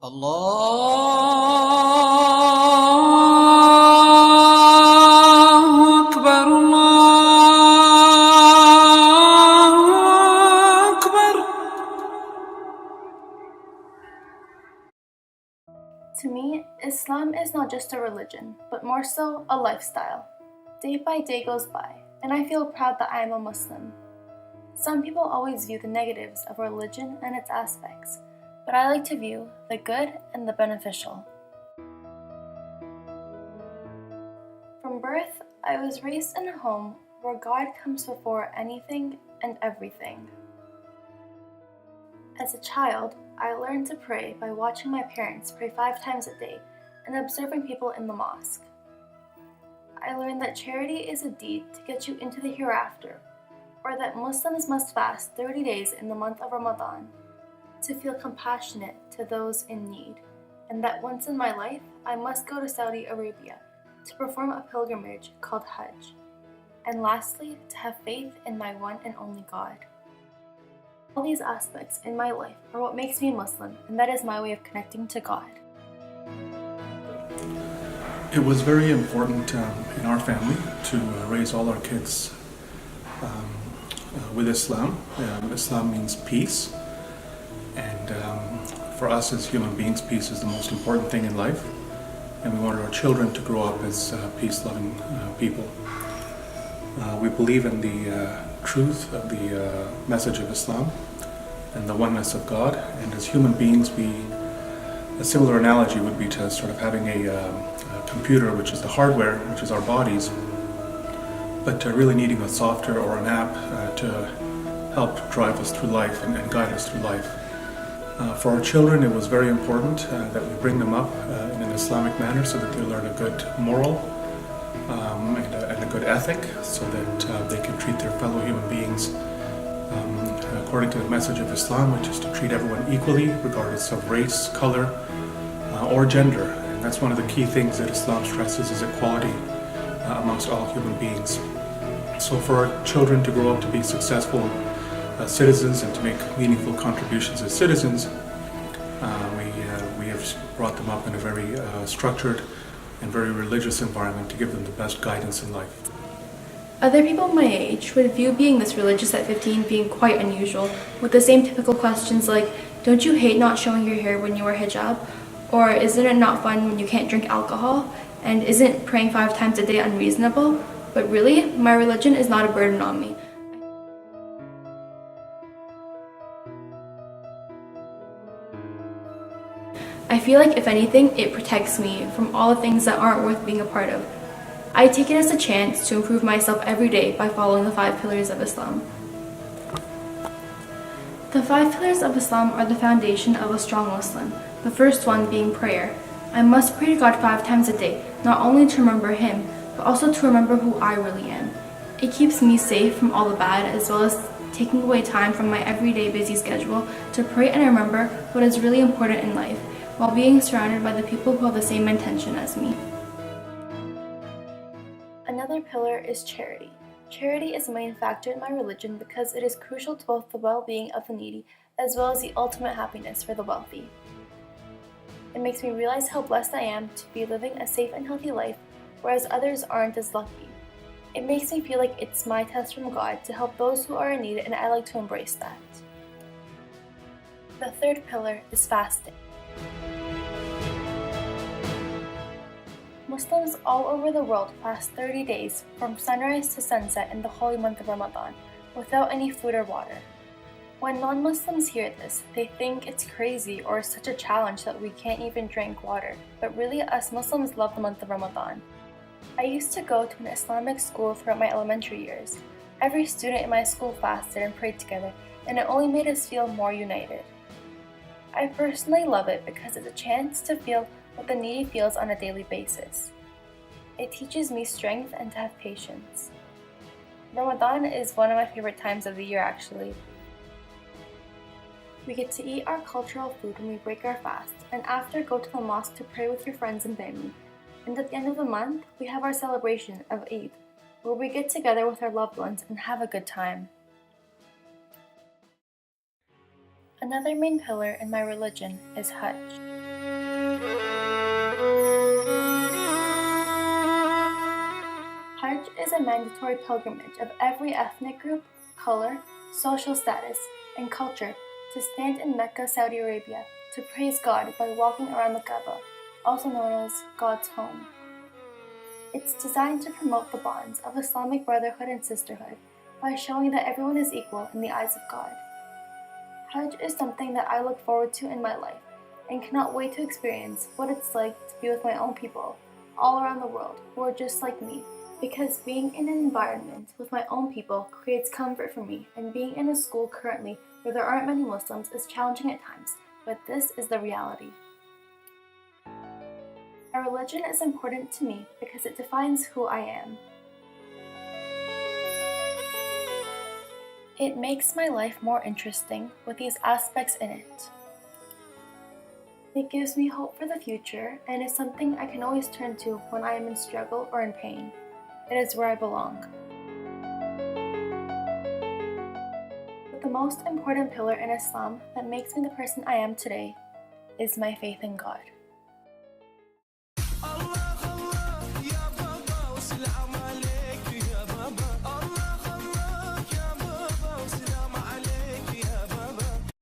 الله أكبر الله أكبر. To me, Islam is not just a religion, but more so a lifestyle. Day by day goes by, and I feel proud that I am a Muslim. Some people always view the negatives of religion and its aspects, but I like to view the good and the beneficial. From birth, I was raised in a home where God comes before anything and everything. As a child, I learned to pray by watching my parents pray 5 times a day and observing people in the mosque. I learned that charity is a deed to get you into the hereafter, or that Muslims must fast 30 days in the month of Ramadan to feel compassionate to those in need, and that once in my life I must go to Saudi Arabia to perform a pilgrimage called Hajj, and lastly, to have faith in my one and only God. All these aspects in my life are what makes me Muslim, and that is my way of connecting to God. It was very important in our family to raise all our kids with Islam. Islam means peace, and for us as human beings, peace is the most important thing in life, and we wanted our children to grow up as peace-loving people. We believe in the truth of the message of Islam and the oneness of God, and as human beings, a similar analogy would be to sort of having a computer, which is the hardware, which is our bodies, but really needing a software or an app to help drive us through life and guide us through life. For our children, it was very important that we bring them up in an Islamic manner so that they learn a good moral and a good ethic, so that they can treat their fellow human beings according to the message of Islam, which is to treat everyone equally, regardless of race, color, or gender. And that's one of the key things that Islam stresses, is equality amongst all human beings. So for our children to grow up to be successful citizens and to make meaningful contributions as citizens, we have brought them up in a very structured and very religious environment to give them the best guidance in life. Other people my age would view being this religious at 15 being quite unusual, with the same typical questions like, don't you hate not showing your hair when you wear hijab? Or isn't it not fun when you can't drink alcohol? And isn't praying 5 times a day unreasonable? But really, my religion is not a burden on me. I feel like, if anything, it protects me from all the things that aren't worth being a part of. I take it as a chance to improve myself every day by following the 5 pillars of Islam. The 5 pillars of Islam are the foundation of a strong Muslim, the first one being prayer. I must pray to God 5 times a day, not only to remember Him, but also to remember who I really am. It keeps me safe from all the bad, as well as taking away time from my everyday busy schedule to pray and remember what is really important in life, while being surrounded by the people who have the same intention as me. Another pillar is charity. Charity is a main factor in my religion because it is crucial to both the well-being of the needy as well as the ultimate happiness for the wealthy. It makes me realize how blessed I am to be living a safe and healthy life, whereas others aren't as lucky. It makes me feel like it's my test from God to help those who are in need, and I like to embrace that. The third pillar is fasting. Muslims all over the world fast 30 days from sunrise to sunset in the holy month of Ramadan without any food or water. When non-Muslims hear this, they think it's crazy or such a challenge that we can't even drink water, but really us Muslims love the month of Ramadan. I used to go to an Islamic school throughout my elementary years. Every student in my school fasted and prayed together, and it only made us feel more united. I personally love it because it's a chance to feel what the needy feels on a daily basis. It teaches me strength and to have patience. Ramadan is one of my favorite times of the year, actually. We get to eat our cultural food when we break our fast, and after go to the mosque to pray with your friends and family. And at the end of the month, we have our celebration of Eid, where we get together with our loved ones and have a good time. Another main pillar in my religion is Hajj. a mandatory pilgrimage of every ethnic group, color, social status, and culture to stand in Mecca, Saudi Arabia, to praise God by walking around the Kaaba, also known as God's home. It's designed to promote the bonds of Islamic brotherhood and sisterhood by showing that everyone is equal in the eyes of God. Hajj is something that I look forward to in my life and cannot wait to experience what it's like to be with my own people all around the world who are just like me, because being in an environment with my own people creates comfort for me, and being in a school currently where there aren't many Muslims is challenging at times, but this is the reality. My religion is important to me because it defines who I am. It makes my life more interesting with these aspects in it. It gives me hope for the future and is something I can always turn to when I am in struggle or in pain. It is where I belong. But the most important pillar in Islam that makes me the person I am today is my faith in God.